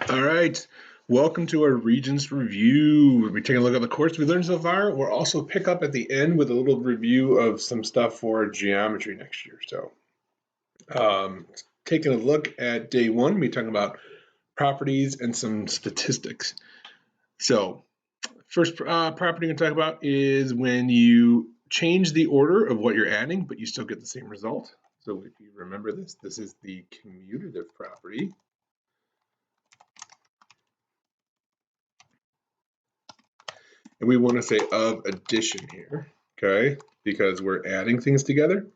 All right, welcome to our Regents review. We'll be taking a look at the course we learned so far. We'll also pick up at the end with a little review of some stuff for geometry next year. So, taking a look at day one, we'll be talking about properties and some statistics. So, first property we're going to talk about is when you change the order of what you're adding, but you still get the same result. So, if you remember this is the commutative property. And we want to say of addition here, okay, because we're adding things together.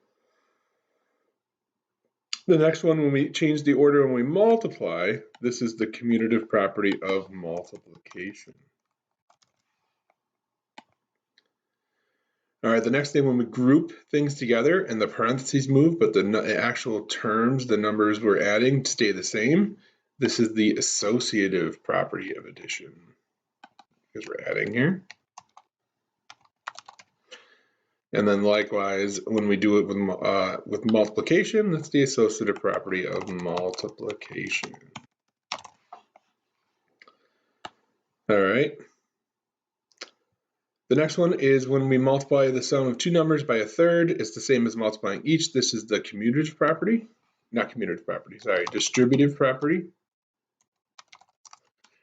The next one, when we change the order and we multiply, this is the commutative property of multiplication. All right, the next thing, when we group things together and the parentheses move, but the actual terms, the numbers we're adding, stay the same, this is the associative property of addition, because we're adding here. And then likewise, when we do it with multiplication, that's the associative property of multiplication. All right. The next one is when we multiply the sum of two numbers by a third, it's the same as multiplying each. This is the commutative property, not commutative property, sorry, distributive property.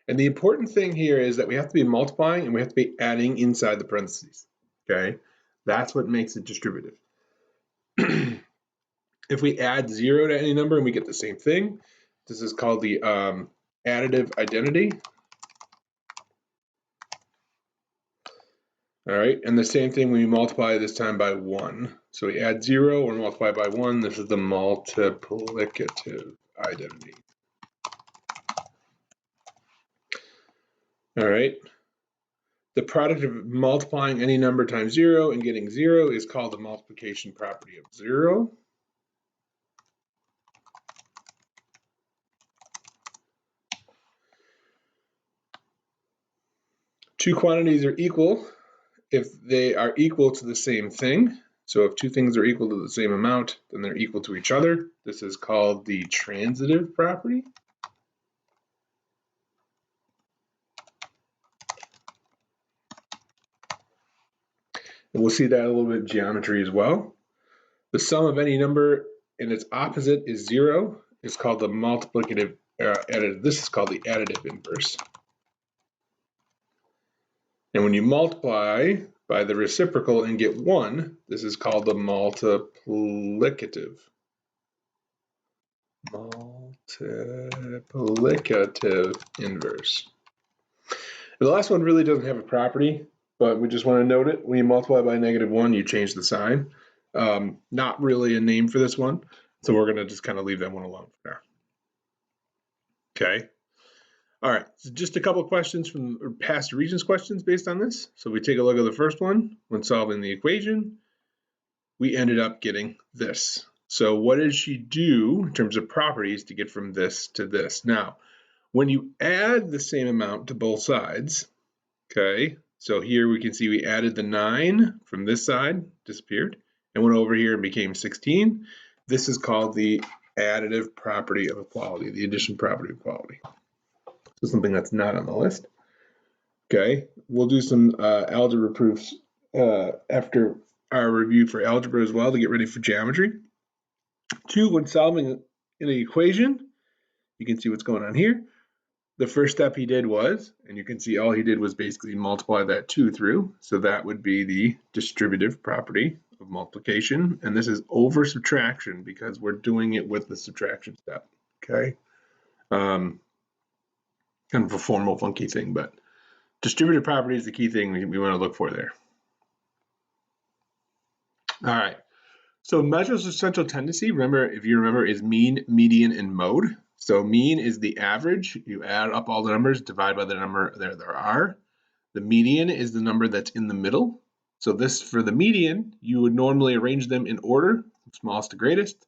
And the important thing here is that we have to be multiplying and we have to be adding inside the parentheses, okay? That's what makes it distributive. If we add 0 to any number and we get the same thing, this is called the additive identity. All right, and the same thing when we multiply this time by 1. So we add 0 or multiply by 1. This is the multiplicative identity. All right. The product of multiplying any number times 0 and getting 0 is called the multiplication property of 0. Two quantities are equal if they are equal to the same thing. So if two things are equal to the same amount, then they're equal to each other. This is called the transitive property. And we'll see that a little bit in geometry as well. The sum of any number and its opposite is 0 is called the multiplicative additive. This is called the additive inverse. And when you multiply by the reciprocal and get 1, this is called the multiplicative. Multiplicative inverse. The last one really doesn't have a property, but we just want to note it. When you multiply by -1, you change the sign. Not really a name for this one, so we're going to just kind of leave that one alone for now. Okay. All right, so just a couple of questions from past Regents questions based on this. So we take a look at the first one. When solving the equation, we ended up getting this. So what did she do in terms of properties to get from this to this? Now, when you add the same amount to both sides, okay, so here we can see we added the 9 from this side, disappeared, and went over here and became 16. This is called the additive property of equality, the addition property of equality. So something that's not on the list. Okay, we'll do some algebra proofs after our review for algebra as well to get ready for geometry. 2, when solving an equation, you can see what's going on here. The first step he did was, and you can see all he did was basically multiply that 2 through. So that would be the distributive property of multiplication. And this is over subtraction because we're doing it with the subtraction step. Okay. Kind of a formal, funky thing, but distributive property is the key thing we want to look for there. All right. So measures of central tendency, remember, if you remember, is mean, median, and mode. So mean is the average. You add up all the numbers, divide by the number there are. The median is the number that's in the middle. So this, for the median, you would normally arrange them in order, from smallest to greatest,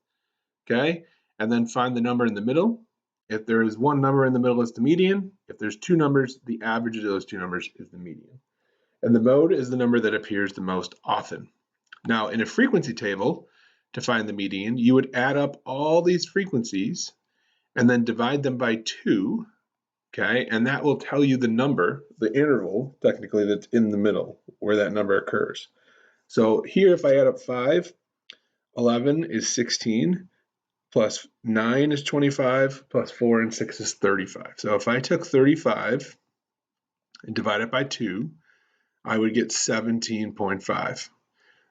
okay? And then find the number in the middle. If there is one number in the middle, it's the median. If there's two numbers, the average of those two numbers is the median. And the mode is the number that appears the most often. Now, in a frequency table, to find the median, you would add up all these frequencies and then divide them by 2, okay? And that will tell you the number, the interval, technically, that's in the middle, where that number occurs. So here, if I add up 5, 11 is 16, plus 9 is 25, plus 4 and 6 is 35. So if I took 35 and divide it by 2, I would get 17.5.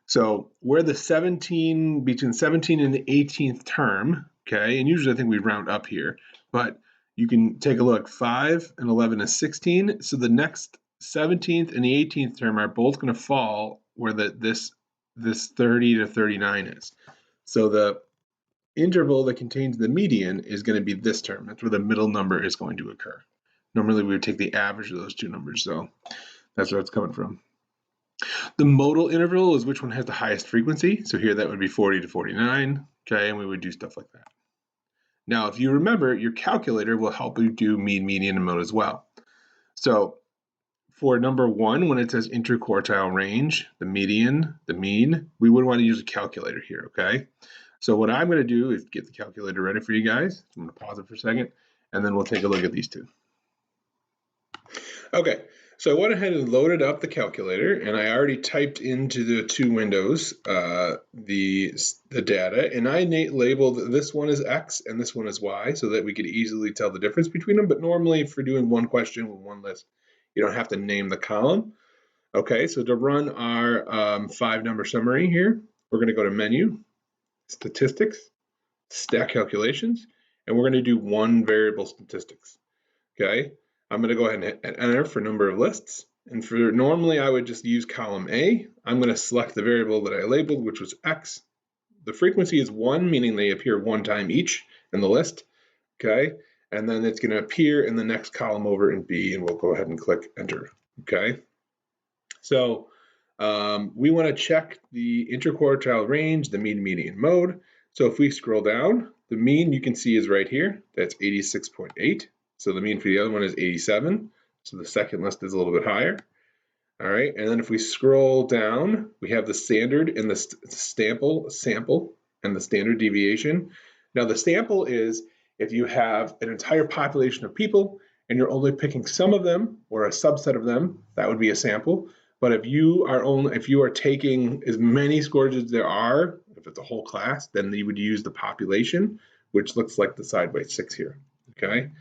So we're the 17, between 17 and the 18th term, okay? And usually I think we round up here, but you can take a look. 5 and 11 is 16. So the next 17th and the 18th term are both going to fall where this 30 to 39 is. So the interval that contains the median is going to be this term. That's where the middle number is going to occur. Normally we would take the average of those two numbers, so that's where it's coming from. The modal interval is which one has the highest frequency. So here that would be 40 to 49, okay, and we would do stuff like that. Now, if you remember, your calculator will help you do mean, median, and mode as well. So for number 1, when it says interquartile range, the median, the mean, we would want to use a calculator here, okay? So what I'm going to do is get the calculator ready for you guys. I'm going to pause it for a second, and then we'll take a look at these two. Okay, so I went ahead and loaded up the calculator, and I already typed into the two windows the data, and I labeled this one as X and this one as Y so that we could easily tell the difference between them. But normally, if we're doing one question with one list, you don't have to name the column. Okay, so to run our 5-number summary here, we're going to go to Menu, Statistics, Stack Calculations, and we're going to do one variable statistics. Okay, I'm going to go ahead and enter for number of lists. And for normally, I would just use column A. I'm going to select the variable that I labeled, which was X. The frequency is 1, meaning they appear one time each in the list. Okay, and then it's going to appear in the next column over in B, and we'll go ahead and click enter. Okay, so we want to check the interquartile range, the mean, median, mode. So if we scroll down, the mean you can see is right here. That's 86.8. So the mean for the other one is 87. So the second list is a little bit higher. All right, and then if we scroll down, we have the standard and the sample and the standard deviation. Now the sample is if you have an entire population of people and you're only picking some of them or a subset of them, that would be a sample. But if you are taking as many scores as there are, if it's a whole class, then you would use the population, which looks like the side by 6 here. Okay,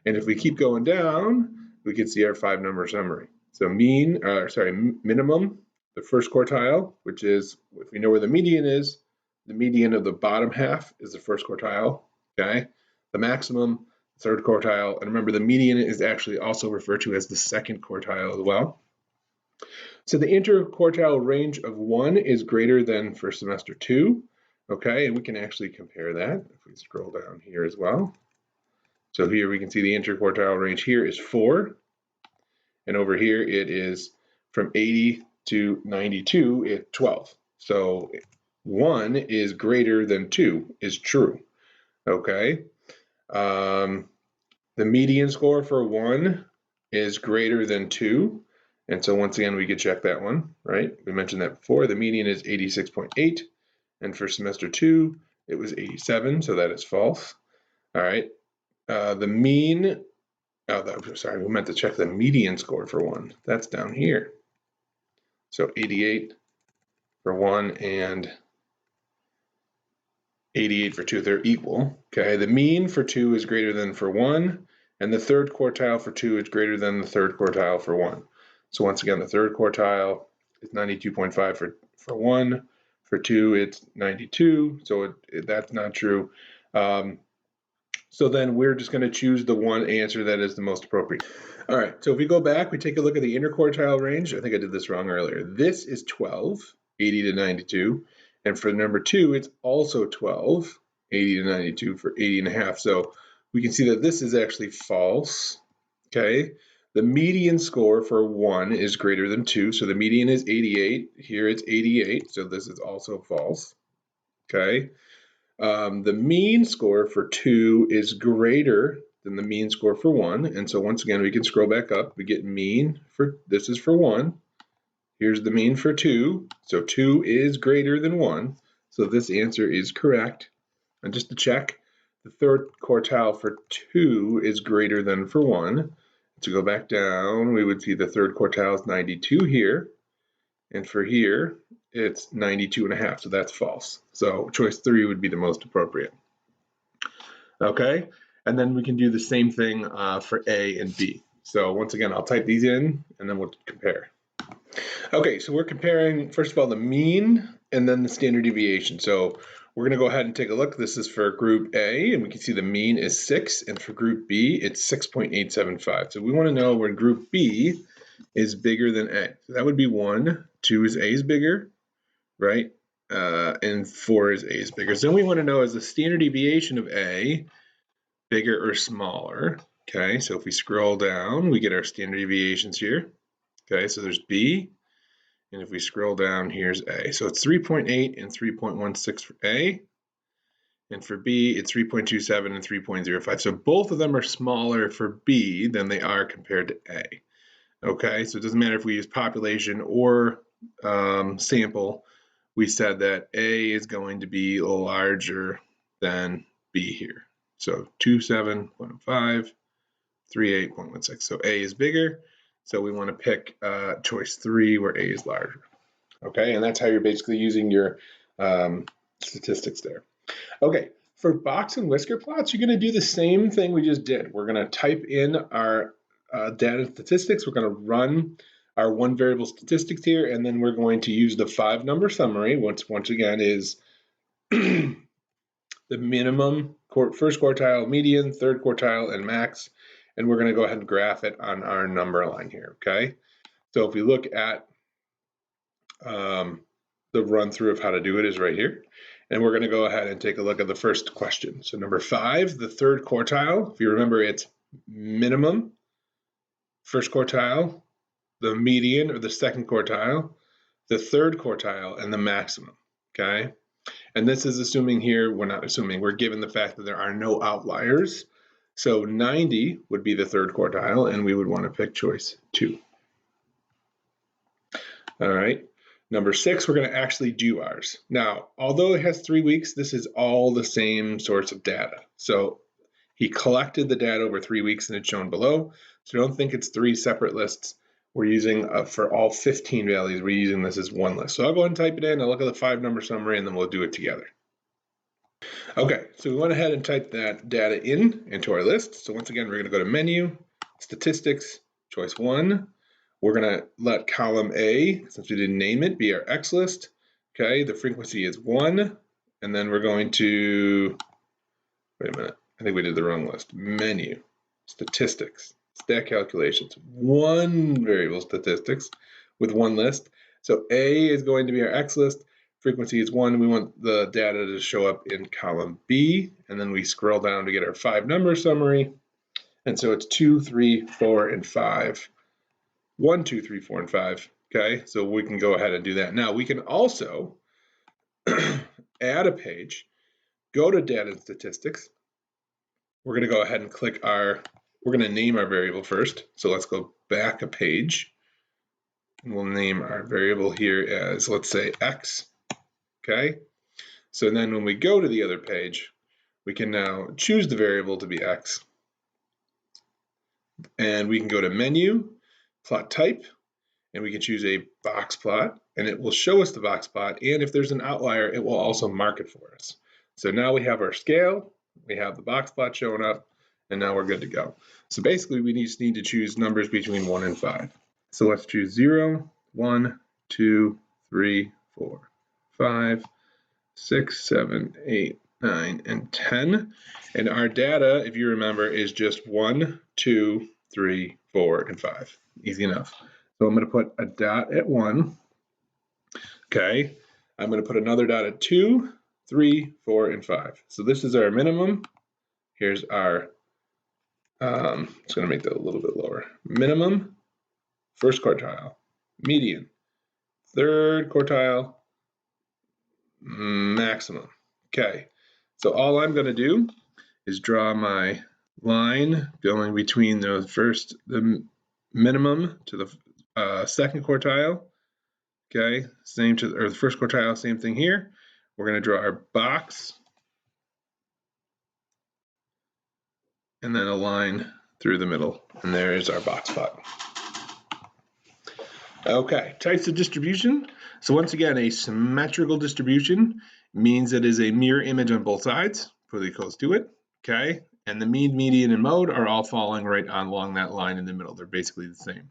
and if we keep going down, we can see our 5-number summary. So minimum, the first quartile, which is, if we know where the median is, the median of the bottom half is the first quartile, okay? The maximum, third quartile, and remember the median is actually also referred to as the second quartile as well. So the interquartile range of 1 is greater than for semester 2, okay? And we can actually compare that if we scroll down here as well. So here we can see the interquartile range here is 4, and over here it is from 80 to 92 at 12. So 1 is greater than 2 is true, okay? The median score for 1 is greater than 2, and so once again we could check that one, right? We mentioned that before. The median is 86.8, and for semester 2 it was 87, so that is false. All right, the mean, sorry, we meant to check the median score for 1. That's down here. So 88 for 1 and 88 for 2, they're equal. Okay, the mean for 2 is greater than for 1, and the third quartile for 2 is greater than the third quartile for 1. So once again, the third quartile is 92.5 for 1. For 2, it's 92, so that's not true. So then we're just going to choose the one answer that is the most appropriate. All right, so if we go back, we take a look at the interquartile range. I think I did this wrong earlier. This is 12, 80 to 92. And for number 2, it's also 12, 80 to 92 for 80.5. So we can see that this is actually false, okay? The median score for 1 is greater than 2, so the median is 88. Here it's 88, so this is also false, okay? The mean score for 2 is greater than the mean score for 1, and so once again we can scroll back up. We get mean for, this is for 1. Here's the mean for 2, so 2 is greater than 1, so this answer is correct. And just to check, The third quartile for 2 is greater than for 1. To go back down, we would see the third quartile is 92 here. And for here, it's 92.5, so that's false. So choice 3 would be the most appropriate. Okay, and then we can do the same thing for A and B. So once again, I'll type these in and then we'll compare. Okay, so we're comparing, first of all, the mean and then the standard deviation. So we're going to go ahead and take a look. This is for group A, and we can see the mean is 6, and for group B, it's 6.875. So we want to know when group B is bigger than A. So that would be 1, 2 is A is bigger, right? And 4 is A is bigger. So then we want to know, is the standard deviation of A bigger or smaller? Okay, so if we scroll down, we get our standard deviations here. Okay, so there's B, and if we scroll down, here's A. So it's 3.8 and 3.16 for A, and for B, it's 3.27 and 3.05. So both of them are smaller for B than they are compared to A. Okay, so it doesn't matter if we use population or sample. We said that A is going to be larger than B here. So 27.05, 38.16. So A is bigger. So we want to pick choice 3 where A is larger. Okay, and that's how you're basically using your statistics there. Okay, for box and whisker plots, you're going to do the same thing we just did. We're going to type in our data statistics. We're going to run our one variable statistics here, and then we're going to use the 5-number summary, which once again is the minimum, first quartile, median, third quartile, and max. And we're going to go ahead and graph it on our number line here, okay? So if we look at the run through of how to do it is right here. And we're going to go ahead and take a look at the first question. So number 5, the third quartile. If you remember, it's minimum, first quartile, the median or the second quartile, the third quartile, and the maximum, okay? And this is assuming here, we're not assuming, we're given the fact that there are no outliers. So 90 would be the third quartile, and we would want to pick choice 2. All right. Number 6, we're going to actually do ours. Now, although it has 3 weeks, this is all the same sorts of data. So he collected the data over 3 weeks and it's shown below. So don't think it's 3 separate lists. We're using, for all 15 values, we're using this as one list. So I'll go ahead and type it in. I'll look at the 5-number summary and then we'll do it together. Okay, so we went ahead and typed that data into our list. So once again, we're going to go to menu, statistics, choice 1. We're going to let column A, since we didn't name it, be our X list. Okay, the frequency is 1. And then we're going to, wait a minute, I think we did the wrong list. Menu, statistics, stat calculations, one variable statistics with one list. So A is going to be our X list. Frequency is 1. We want the data to show up in column B. And then we scroll down to get our 5-number summary. And so it's 2, 3, 4, and 5. 1, 2, 3, 4, and 5. Okay, so we can go ahead and do that. Now we can also add a page, go to data and statistics. We're going to go ahead and click we're going to name our variable first. So let's go back a page. And we'll name our variable here as, let's say, X. Okay, so then when we go to the other page, we can now choose the variable to be X. And we can go to menu, plot type, and we can choose a box plot, and it will show us the box plot. And if there's an outlier, it will also mark it for us. So now we have our scale, we have the box plot showing up, and now we're good to go. So basically, we just need to choose numbers between 1 and 5. So let's choose 0, 1, 2, 3, 4, 5, 6, 7, 8, 9, and 10. And our data, if you remember, is just 1, 2, 3, 4, and 5. Easy enough. So I'm going to put a dot at 1. Okay. I'm going to put another dot at 2, 3, 4, and 5. So this is our minimum. Here's our, it's going to make that a little bit lower. Minimum, first quartile, median, third quartile, maximum. Okay. So all I'm going to do is draw my line going between the minimum to the second quartile. Okay, or the first quartile, same thing here. We're going to draw our box. and then a line through the middle. And there is our box plot. Okay, types of distribution. So once again, a symmetrical distribution means it is a mirror image on both sides, pretty close to it, okay? And the mean, median, and mode are all falling right on along that line in the middle. They're basically the same.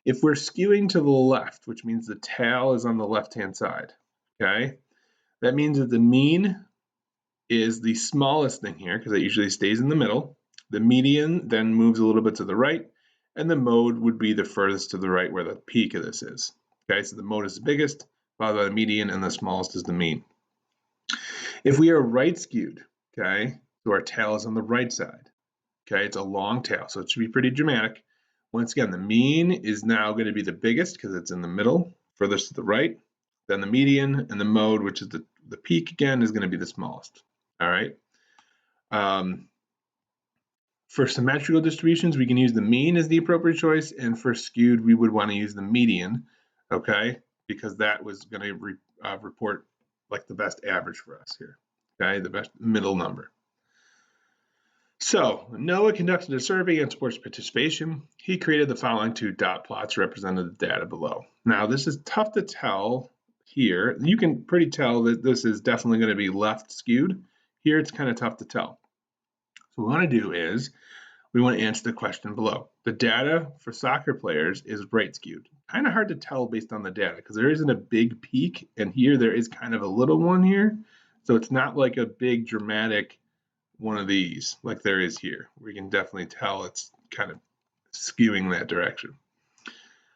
If we're skewing to the left, which means the tail is on the left-hand side, okay? That means that the mean is the smallest thing here because it usually stays in the middle. The median then moves a little bit to the right, and the mode would be the furthest to the right where the peak of this is. Okay, so the mode is the biggest, followed by the median, and the smallest is the mean. If we are right skewed, okay, so our tail is on the right side, okay, it's a long tail, so it should be pretty dramatic. Once again, the mean is now going to be the biggest because it's in the middle, furthest to the right. Then the median and the mode, which is the peak again, is going to be the smallest. All right. For symmetrical distributions, we can use the mean as the appropriate choice, and for skewed, we would want to use the median, okay, because that was going to report like the best average for us here, okay, the best middle number. So Noah conducted a survey on sports participation. He created the following two dot plots representing the data below. Now this is tough to tell here. You can pretty tell that this is definitely going to be left skewed. Here it's kind of tough to tell. So what we want to do is we want to answer the question below. The data for soccer players is right skewed. Kind of hard to tell based on the data because there isn't a big peak, and here there is kind of a little one here. So it's not like a big dramatic one of these like there is here. We can definitely tell it's kind of skewing that direction.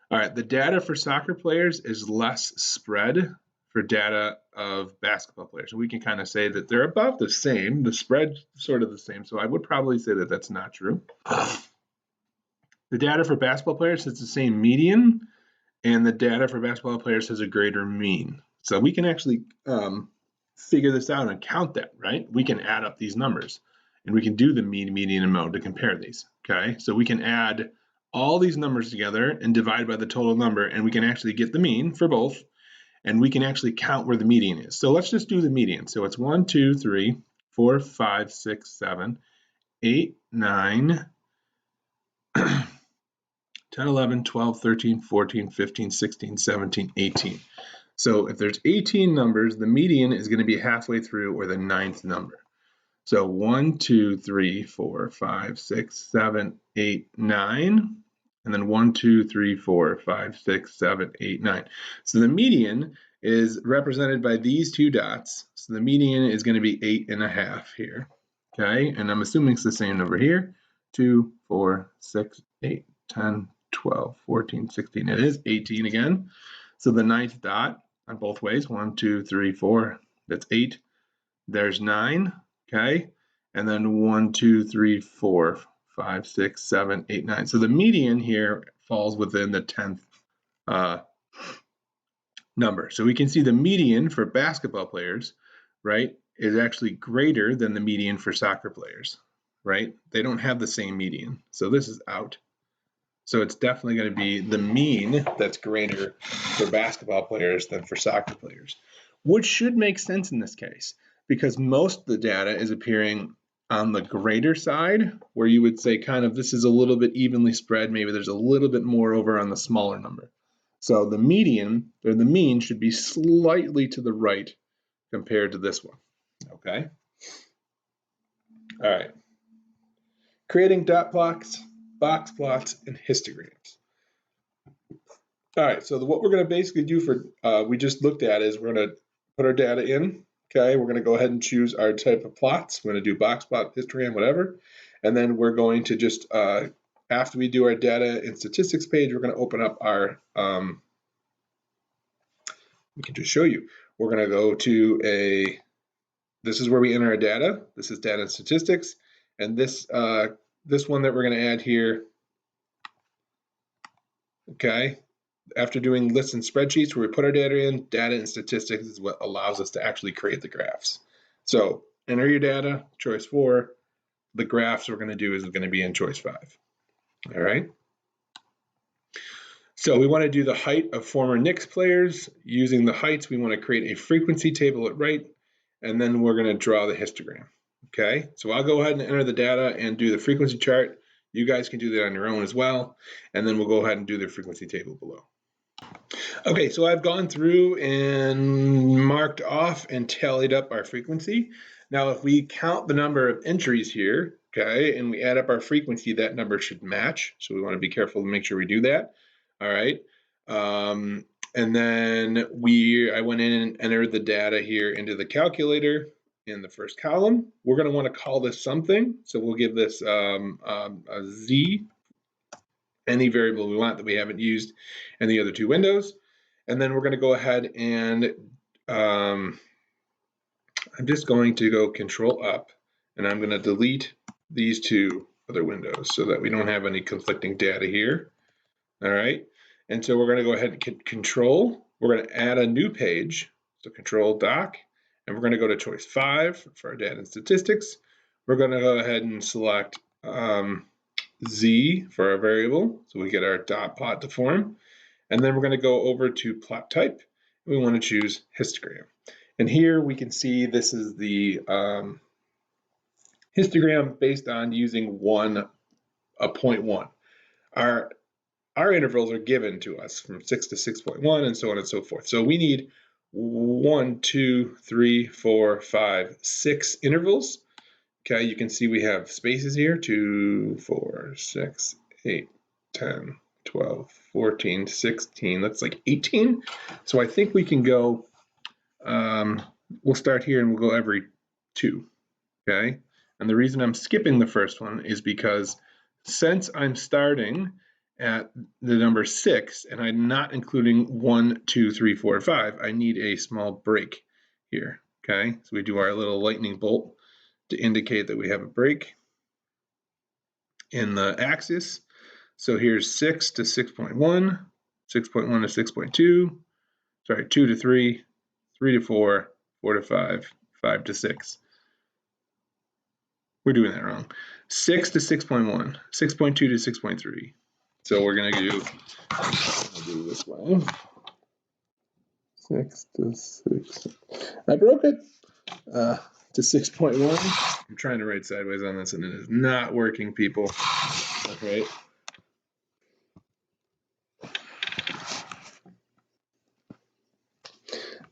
All right, the data for soccer players is less spread for data of basketball players. So we can kind of say that they're about the same. The spread's sort of the same. So I would probably say that that's not true. The data for basketball players is the same median, and the data for basketball players has a greater mean. So we can actually figure this out and count that, right? We can add up these numbers, and we can do the mean, median, and mode to compare these, okay? So we can add all these numbers together and divide by the total number, and we can actually get the mean for both, and we can actually count where the median is. So let's just do the median. So it's 1, 2, 3, 4, 5, 6, 7, 8, 9, 10, 11, 12, 13, 14, 15, 16, 17, 18. So if there's 18 numbers, the median is going to be halfway through or the ninth number. So 1, 2, 3, 4, 5, 6, 7, 8, 9. And then 1, 2, 3, 4, 5, 6, 7, 8, 9. So the median is represented by these two dots. So the median is going to be 8.5 here. Okay, and I'm assuming it's the same number here. 2, 4, 6, 8, 10, 12, 14, 16. It is 18 again. So the ninth dot on both ways, 1, 2, 3, 4, that's 8. There's 9, okay? And then 1, 2, 3, 4, 5, 6, 7, 8, 9. So the median here falls within the 10th number. So we can see the median for basketball players, right, is actually greater than the median for soccer players, right? They don't have the same median. So this is out. So it's definitely going to be the mean that's greater for basketball players than for soccer players, which should make sense in this case because most of the data is appearing on the greater side, where you would say kind of this is a little bit evenly spread. Maybe there's a little bit more over on the smaller number. So the median or the mean should be slightly to the right compared to this one. Okay. All right. Creating dot plots, box plots, and histograms. All right, so what we're going to basically do for, we just looked at is we're going to put our data in, okay? We're going to go ahead and choose our type of plots. We're going to do box plot, histogram, whatever. And then we're going to just, after we do our data and statistics page, we're going to open up our, we can just show you. We're going to go to this is where we enter our data. This is data and statistics. And this one that we're going to add here, okay? After doing lists and spreadsheets where we put our data in, data and statistics is what allows us to actually create the graphs. So enter your data, choice 4. The graphs we're going to do is going to be in choice 5. All right. So we want to do the height of former Knicks players. Using the heights, we want to create a frequency table at right, and then we're going to draw the histogram. Okay, so I'll go ahead and enter the data and do the frequency chart. You guys can do that on your own as well. And then we'll go ahead and do the frequency table below. Okay, so I've gone through and marked off and tallied up our frequency. Now, if we count the number of entries here, okay, and we add up our frequency, that number should match. So we want to be careful to make sure we do that. All right. And then I went in and entered the data here into the calculator in the first column. We're going to want to call this something. So we'll give this a Z, any variable we want that we haven't used in the other two windows. And then we're going to go ahead and I'm just going to go Control Up, and I'm going to delete these two other windows so that we don't have any conflicting data here. All right. And so we're going to go ahead and hit Control. We're going to add a new page. So Control Doc, and we're going to go to choice 5 for our data and statistics. We're going to go ahead and select Z for our variable, so we get our dot plot to form. And then we're going to go over to plot type. We want to choose histogram. And here we can see this is the histogram based on using 0.1. Our intervals are given to us from 6 to 6.1 and so on and so forth. So we need 1, 2, 3, 4, 5, 6 intervals. Okay, you can see we have spaces here, 2, 4, 6, 8, 10, 12, 14, 16, that's like 18. So I think we can go, we'll start here and we'll go every 2, okay? And the reason I'm skipping the first one is because since I'm starting at the number 6 and I'm not including 1, 2, 3, 4, 5, I need a small break here, okay? So we do our little lightning bolt to indicate that we have a break in the axis. So here's 6 to 6.1, 6.1 to 6.2, sorry, 2 to 3, 3 to 4, 4 to 5, 5 to 6. We're doing that wrong. 6 to 6.1, 6.2 to 6.3. So we're going to do this way. 6 to 6. I broke it. To 6.1. I'm trying to write sideways on this and it is not working, people. Okay.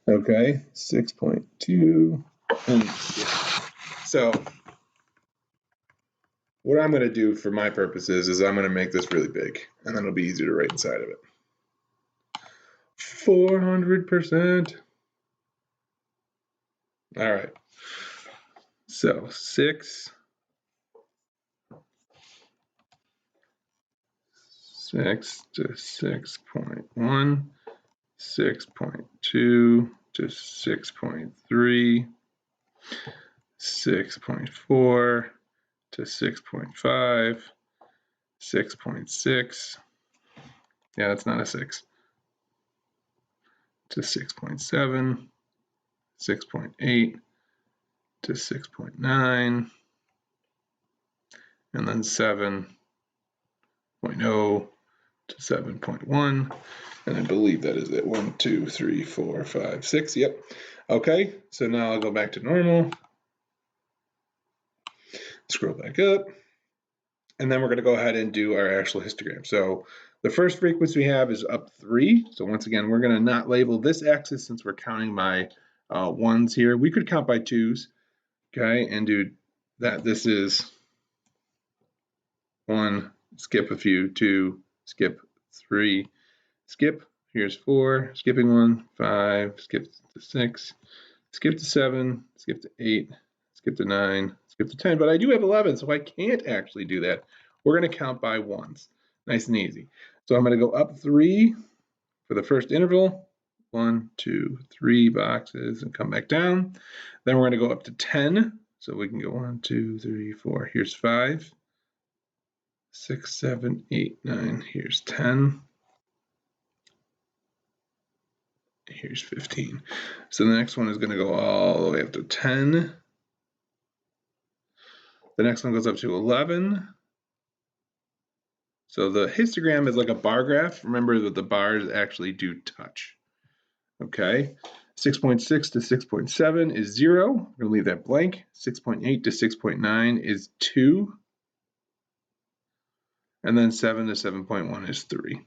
Okay, 6.2. And yeah. So what I'm going to do for my purposes is I'm going to make this really big, and then it'll be easier to write inside of it. 400%. All right. So 6 to 6.1, 6.2 to 6.3, 6.4 to 6.5, 6.6. Yeah, that's not a 6. To 6.7, 6.8 to 6.9, and then 7.0 to 7.1, and I believe that is it. 1, 2, 3, 4, 5, 6. Yep. Okay, so now I'll go back to normal. Scroll back up, and then we're going to go ahead and do our actual histogram. So the first frequency we have is up 3. So once again, we're going to not label this axis since we're counting by 1s here. We could count by 2s, okay, and do that. This is 1, skip a few, 2, skip 3, skip, here's 4, skipping 1, 5, skip to 6, skip to 7, skip to 8, skip to 9, skip to 10, but I do have 11, so I can't actually do that. We're going to count by 1s, nice and easy. So I'm going to go up 3 for the first interval, 1, 2, 3 boxes, and come back down. Then we're going to go up to 10, so we can go 1, 2, 3, 4, here's 5, 6, 7, 8, 9, here's 10. Here's 15. So the next one is going to go all the way up to 10. The next one goes up to 11. So the histogram is like a bar graph. Remember that the bars actually do touch. Okay. 6.6 to 6.7 is 0. We're going to leave that blank. 6.8 to 6.9 is 2. And then 7 to 7.1 is 3.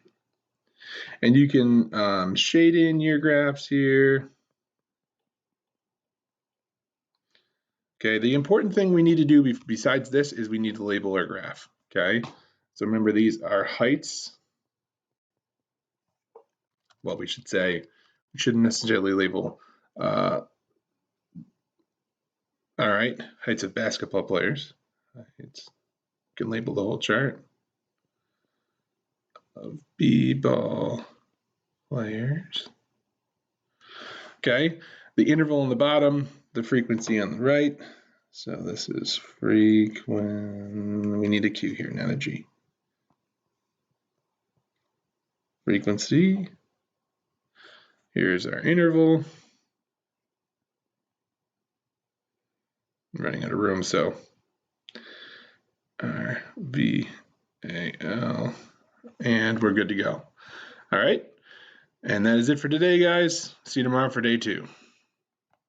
And you can shade in your graphs here. Okay, the important thing we need to do besides this is we need to label our graph. Okay, so remember these are heights. Well, we should say, we shouldn't necessarily label, all right, heights of basketball players. You can label the whole chart of b-ball players. Okay, the interval on the bottom, the frequency on the right. So this is frequency, we need a Q here, not a G. Frequency, here's our interval. I'm running out of room, so RVAL, and we're good to go. All right, and that is it for today, guys. See you tomorrow for day 2.